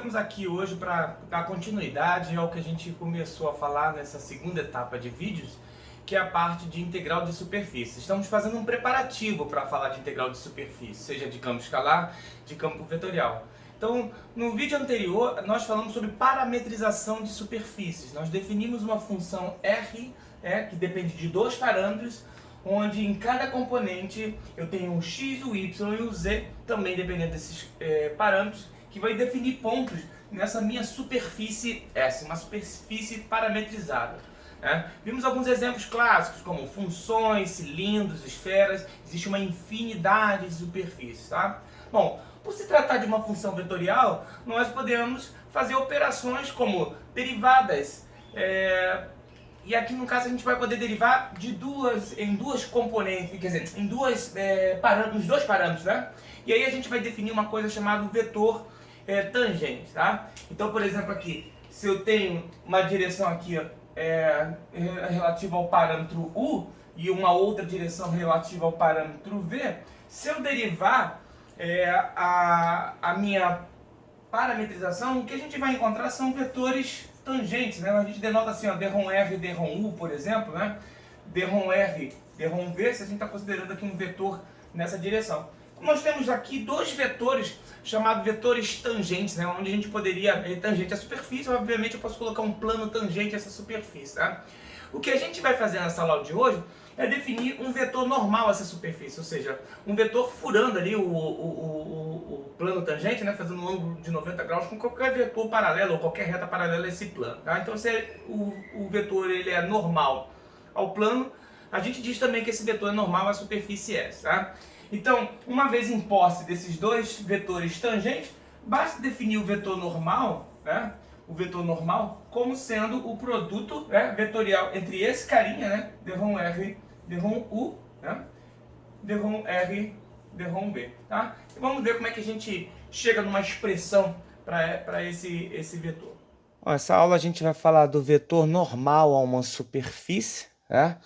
Estamos aqui hoje para dar continuidade ao que a gente começou a falar nessa segunda etapa de vídeos, que é a parte de integral de superfície. Estamos fazendo um preparativo para falar de integral de superfície, seja de campo escalar, de campo vetorial. Então, no vídeo anterior, nós falamos sobre parametrização de superfícies. Nós definimos uma função R, que depende de dois parâmetros, onde em cada componente eu tenho um x, o y e o z, também dependendo desses parâmetros, que vai definir pontos nessa minha superfície S, uma superfície parametrizada. Vimos alguns exemplos clássicos, como funções, cilindros, esferas. Existe uma infinidade de superfícies. Tá? Bom, por se tratar de uma função vetorial, nós podemos fazer operações como derivadas. E aqui no caso a gente vai poder derivar em duas componentes, quer dizer, em dois parâmetros, né? E aí a gente vai definir uma coisa chamada vetor tangente, tá? Então, por exemplo, aqui, se eu tenho uma direção aqui relativa ao parâmetro u e uma outra direção relativa ao parâmetro v, se eu derivar a minha parametrização, o que a gente vai encontrar são vetores tangentes, né? A gente denota assim, ó, dρm R, dρm U, por exemplo, né? dρm R, dρm V, se a gente está considerando aqui um vetor nessa direção. Nós temos aqui dois vetores chamados vetores tangentes, né? Onde a gente poderia, tangente à superfície, obviamente eu posso colocar um plano tangente a essa superfície, tá? O que a gente vai fazer nessa aula de hoje é definir um vetor normal a essa superfície, ou seja, um vetor furando ali o plano tangente, né, fazendo um ângulo de 90 graus com qualquer vetor paralelo ou qualquer reta paralela a esse plano. Tá? Então, se o vetor ele é normal ao plano, a gente diz também que esse vetor é normal à superfície S. Tá? Então, uma vez em posse desses dois vetores tangentes, basta definir o vetor normal, né? O vetor normal como sendo o produto vetorial entre esse carinha, né? dρm R, dρm U, né? dρm R, dρm V. Tá? E vamos ver como é que a gente chega numa expressão para esse vetor. Bom, essa aula a gente vai falar do vetor normal a uma superfície, né?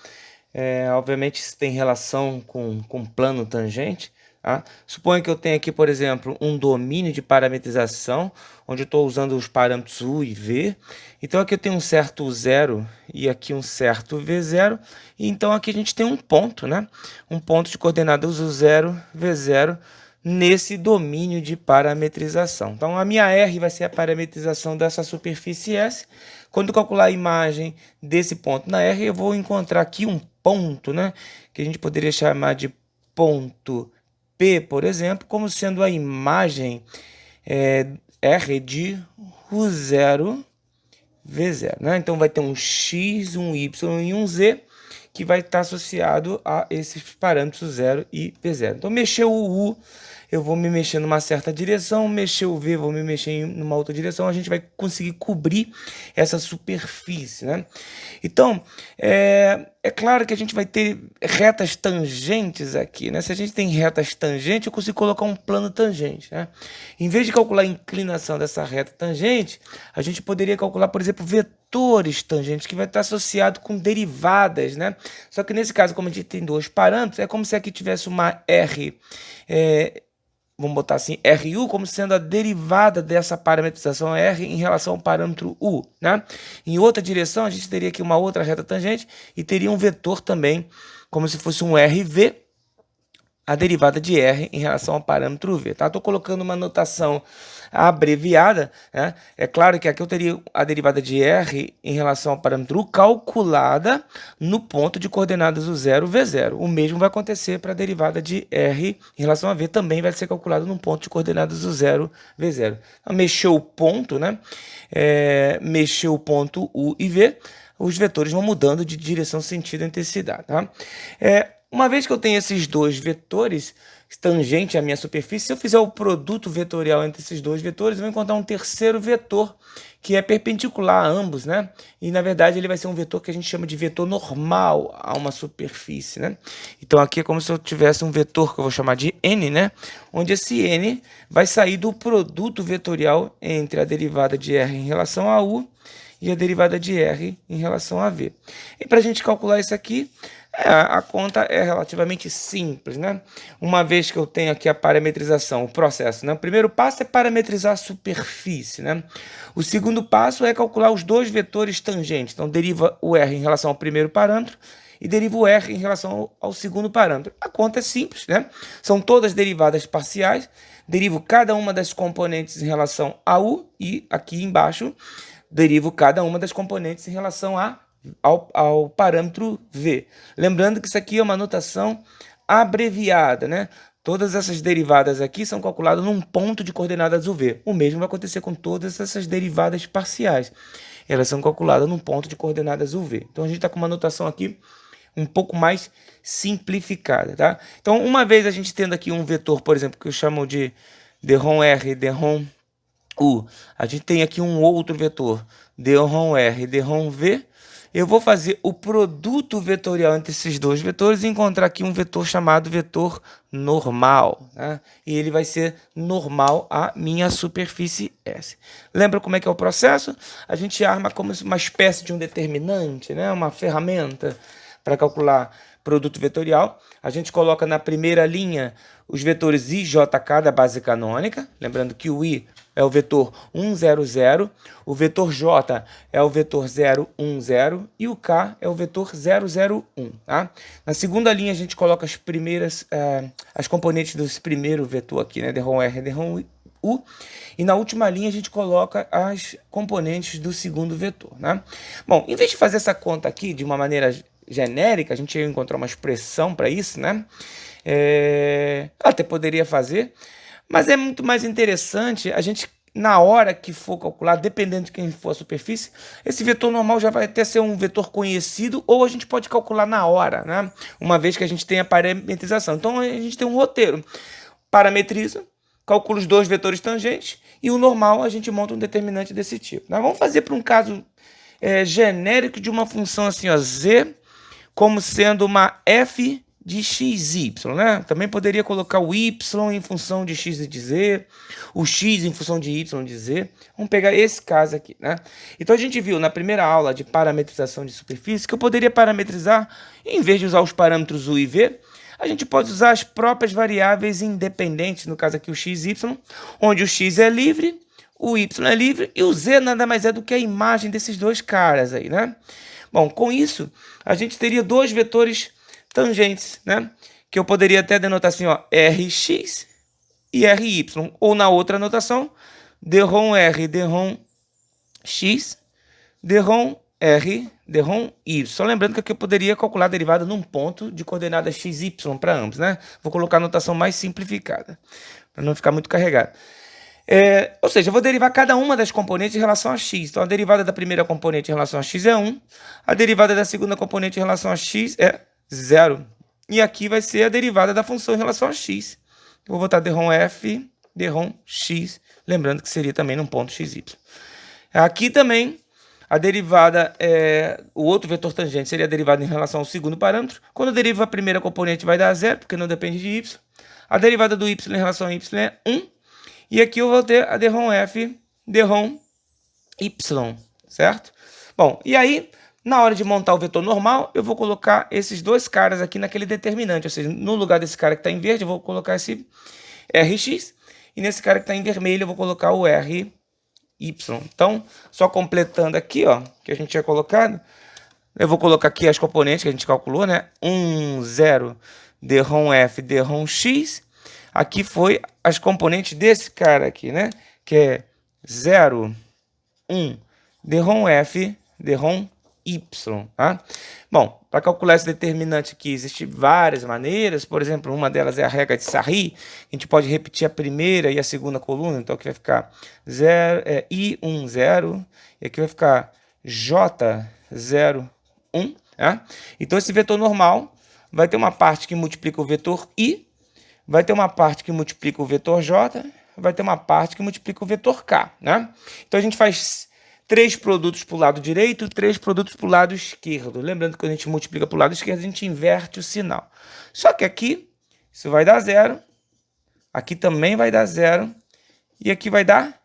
Obviamente isso tem relação com plano tangente. Tá? Suponha que eu tenha aqui, por exemplo, um domínio de parametrização, onde eu estou usando os parâmetros U e V. Então aqui eu tenho um certo U0 e aqui um certo V0. E então aqui a gente tem um ponto, né? Um ponto de coordenadas U0, V0, nesse domínio de parametrização. Então a minha R vai ser a parametrização dessa superfície S. Quando eu calcular a imagem desse ponto na R, eu vou encontrar aqui um ponto, né? Que a gente poderia chamar de ponto P, por exemplo, como sendo a imagem R de U0, V0. Né? Então vai ter um X, um Y e um Z, que vai estar associado a esses parâmetros 0 e V0. Então, mexer o U, eu vou me mexer numa certa direção, mexer o V, eu vou me mexer em uma outra direção, a gente vai conseguir cobrir essa superfície, né? Então, é claro que a gente vai ter retas tangentes aqui, né? Se a gente tem retas tangentes, eu consigo colocar um plano tangente, né? Em vez de calcular a inclinação dessa reta tangente, a gente poderia calcular, por exemplo, vetores tangentes, que vai estar associado com derivadas, né? Só que nesse caso, como a gente tem dois parâmetros, é como se aqui tivesse uma R, vamos botar assim, RU como sendo a derivada dessa parametrização R em relação ao parâmetro U, né? Em outra direção, a gente teria aqui uma outra reta tangente e teria um vetor também, como se fosse um RV, a derivada de R em relação ao parâmetro V. Tá? Estou colocando uma notação abreviada. Né? É claro que aqui eu teria a derivada de R em relação ao parâmetro U calculada no ponto de coordenadas U0, V0. O mesmo vai acontecer para a derivada de R em relação a V, também vai ser calculado num ponto de coordenadas U0, V0. Então, mexeu o ponto, né? Mexeu o ponto U e V, os vetores vão mudando de direção, sentido e intensidade. Tá? Uma vez que eu tenho esses dois vetores tangente à minha superfície, se eu fizer o produto vetorial entre esses dois vetores, eu vou encontrar um terceiro vetor que é perpendicular a ambos, né? E na verdade ele vai ser um vetor que a gente chama de vetor normal a uma superfície, né? Então aqui é como se eu tivesse um vetor que eu vou chamar de N, né? Onde esse N vai sair do produto vetorial entre a derivada de R em relação a U e a derivada de R em relação a V. E para a gente calcular isso aqui, A conta é relativamente simples, né? Uma vez que eu tenho aqui a parametrização, o processo, né? O primeiro passo é parametrizar a superfície, né? O segundo passo é calcular os dois vetores tangentes. Então, deriva o R em relação ao primeiro parâmetro e deriva o R em relação ao segundo parâmetro. A conta é simples, né? São todas derivadas parciais. Derivo cada uma das componentes em relação a U e aqui embaixo derivo cada uma das componentes em relação ao parâmetro V. Lembrando que isso aqui é uma notação abreviada, né? Todas essas derivadas aqui são calculadas num ponto de coordenadas UV. O mesmo vai acontecer com todas essas derivadas parciais. Elas são calculadas num ponto de coordenadas UV. Então a gente está com uma notação aqui um pouco mais simplificada, tá? Então, uma vez a gente tendo aqui um vetor, por exemplo, que eu chamo de dRom R e dRom U, a gente tem aqui um outro vetor, dRom R e dRom V, eu vou fazer o produto vetorial entre esses dois vetores e encontrar aqui um vetor chamado vetor normal, né? E ele vai ser normal à minha superfície S. Lembra como é que é o processo? A gente arma como uma espécie de um determinante, né? Uma ferramenta para calcular produto vetorial. A gente coloca na primeira linha os vetores I, J, K da base canônica. Lembrando que o I é o vetor 1, 0, 0. O vetor J é o vetor 0, 1, 0. E o K é o vetor 0, 0, 1. Tá? Na segunda linha a gente coloca as componentes desse primeiro vetor aqui, né? dRom R e dRom U. E na última linha a gente coloca as componentes do segundo vetor. Né? Bom, em vez de fazer essa conta aqui de uma maneira genérica, a gente ia encontrar uma expressão para isso, né? Até poderia fazer, mas é muito mais interessante a gente, na hora que for calcular, dependendo de quem for a superfície, esse vetor normal já vai até ser um vetor conhecido, ou a gente pode calcular na hora, né? Uma vez que a gente tem a parametrização. Então a gente tem um roteiro, parametriza, calcula os dois vetores tangentes, e o normal a gente monta um determinante desse tipo. Nós vamos fazer para um caso genérico de uma função assim, ó, z, como sendo uma f de x, y, né? Também poderia colocar o y em função de x e de z, o x em função de y e de z. Vamos pegar esse caso aqui, né? Então a gente viu na primeira aula de parametrização de superfície que eu poderia parametrizar, em vez de usar os parâmetros u e v, a gente pode usar as próprias variáveis independentes, no caso aqui o x e y, onde o x é livre, o y é livre e o z nada mais é do que a imagem desses dois caras aí, né? Bom, com isso, a gente teria dois vetores tangentes, né? Que eu poderia até denotar assim, ó, Rx e Ry. Ou na outra anotação, dRom R, dRom X, dRom R, dRom Y. Só lembrando que aqui eu poderia calcular a derivada num ponto de coordenadas x e y para ambos, né? Vou colocar a notação mais simplificada, para não ficar muito carregado. Ou seja, eu vou derivar cada uma das componentes em relação a x. Então, a derivada da primeira componente em relação a x é 1. A derivada da segunda componente em relação a x é 0. E aqui vai ser a derivada da função em relação a x. Eu vou botar dRom f, dRom x. Lembrando que seria também num ponto xy. Aqui também, a derivada, o outro vetor tangente seria a derivada em relação ao segundo parâmetro. Quando eu derivo a primeira componente vai dar 0, porque não depende de y. A derivada do y em relação a y é 1. E aqui eu vou ter a dRom f, dRom y, certo? Bom, e aí, na hora de montar o vetor normal, eu vou colocar esses dois caras aqui naquele determinante. Ou seja, no lugar desse cara que está em verde, eu vou colocar esse Rx. E nesse cara que está em vermelho, eu vou colocar o Ry. Então, só completando aqui, ó, que a gente tinha colocado, eu vou colocar aqui as componentes que a gente calculou, né? 1, 0, dRom f, dRom x. Aqui foi as componentes desse cara aqui, né? Que é 0, 1, dRom f, dRom y. Tá? Bom, para calcular esse determinante aqui, existem várias maneiras. Por exemplo, uma delas é a regra de Sarri. A gente pode repetir a primeira e a segunda coluna. Então, aqui vai ficar I1, 0. E aqui vai ficar J0, 1. Tá? Então, esse vetor normal vai ter uma parte que multiplica o vetor I, vai ter uma parte que multiplica o vetor J, vai ter uma parte que multiplica o vetor K, né? Então a gente faz 3 produtos para o lado direito, 3 produtos para o lado esquerdo. Lembrando que quando a gente multiplica para o lado esquerdo, a gente inverte o sinal. Só que aqui, isso vai dar 0, aqui também vai dar 0, e aqui vai dar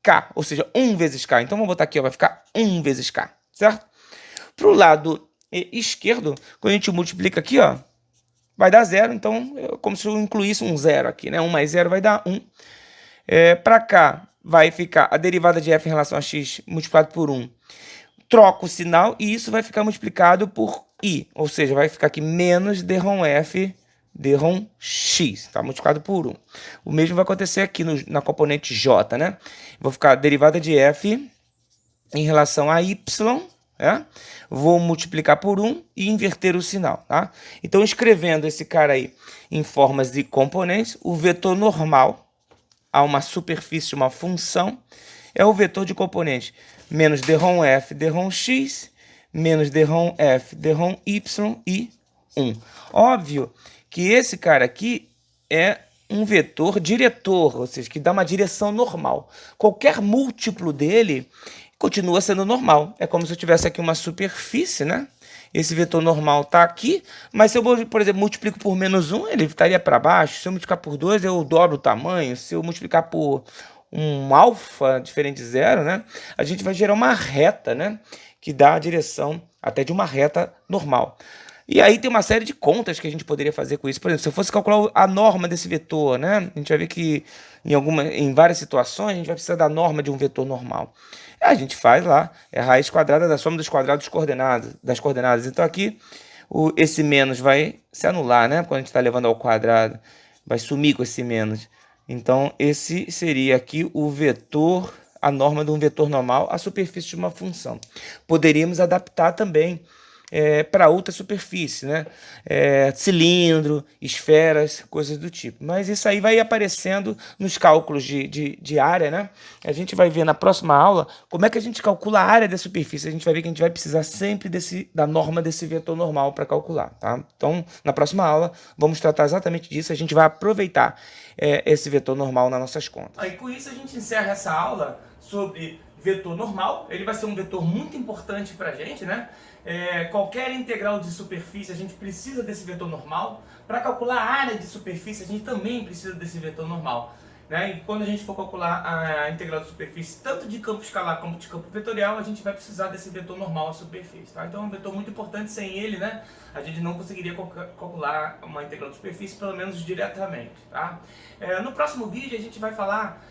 K, ou seja, 1 vezes K. Então vamos botar aqui, ó, vai ficar 1 vezes K, certo? Para o lado esquerdo, quando a gente multiplica aqui, ó, vai dar 0, então é como se eu incluísse um 0 aqui, né? 1 mais 0 vai dar 1. Para cá vai ficar a derivada de f em relação a x multiplicado por 1. Troca o sinal e isso vai ficar multiplicado por i, ou seja, vai ficar aqui menos d ρ f d ρ x, tá? Multiplicado por 1. O mesmo vai acontecer aqui na componente j, né? Vou ficar a derivada de f em relação a y, né? Vou multiplicar por 1 e inverter o sinal, tá? Então, escrevendo esse cara aí em formas de componentes, o vetor normal a uma superfície, uma função, é o vetor de componentes menos d ρ f d ρ x, menos d ρ f d ρ y e 1. Óbvio que esse cara aqui é um vetor diretor, ou seja, que dá uma direção normal. Qualquer múltiplo dele continua sendo normal. É como se eu tivesse aqui uma superfície, né? Esse vetor normal está aqui, mas se eu, por exemplo, multiplico por menos 1, ele estaria para baixo. Se eu multiplicar por 2, eu dobro o tamanho. Se eu multiplicar por um alfa diferente de zero, né? A gente vai gerar uma reta, né? Que dá a direção até de uma reta normal. E aí tem uma série de contas que a gente poderia fazer com isso. Por exemplo, se eu fosse calcular a norma desse vetor, né? A gente vai ver que em várias situações a gente vai precisar da norma de um vetor normal. A gente faz lá, é a raiz quadrada da soma dos quadrados das coordenadas. Então aqui esse menos vai se anular, né? Quando a gente está levando ao quadrado, vai sumir com esse menos. Então esse seria aqui o vetor, a norma de um vetor normal, a superfície de uma função. Poderíamos adaptar também para outra superfície, né? Cilindro, esferas, coisas do tipo. Mas isso aí vai aparecendo nos cálculos de área, né? A gente vai ver na próxima aula como é que a gente calcula a área da superfície. A gente vai ver que a gente vai precisar sempre da norma desse vetor normal para calcular, tá? Então, na próxima aula, vamos tratar exatamente disso. A gente vai aproveitar esse vetor normal nas nossas contas. E com isso a gente encerra essa aula sobre vetor normal. Ele vai ser um vetor muito importante para a gente, né? Qualquer integral de superfície a gente precisa desse vetor normal. Para calcular a área de superfície a gente também precisa desse vetor normal, né? E quando a gente for calcular a integral de superfície tanto de campo escalar como de campo vetorial, a gente vai precisar desse vetor normal à superfície, tá? Então é um vetor muito importante. Sem ele, né, a gente não conseguiria calcular uma integral de superfície, pelo menos diretamente, tá? No próximo vídeo a gente vai falar,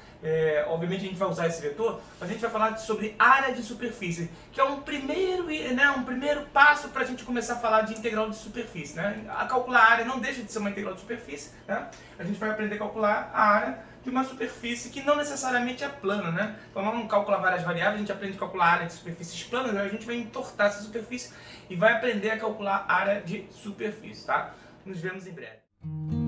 obviamente a gente vai usar esse vetor, mas a gente vai falar sobre área de superfície, que é um primeiro passo para a gente começar a falar de integral de superfície, né? A calcular a área não deixa de ser uma integral de superfície, né? A gente vai aprender a calcular a área de uma superfície que não necessariamente é plana, né? Então vamos calcular várias variáveis, a gente aprende a calcular a área de superfícies planas, a gente vai entortar essa superfície e vai aprender a calcular a área de superfície, tá? Nos vemos em breve.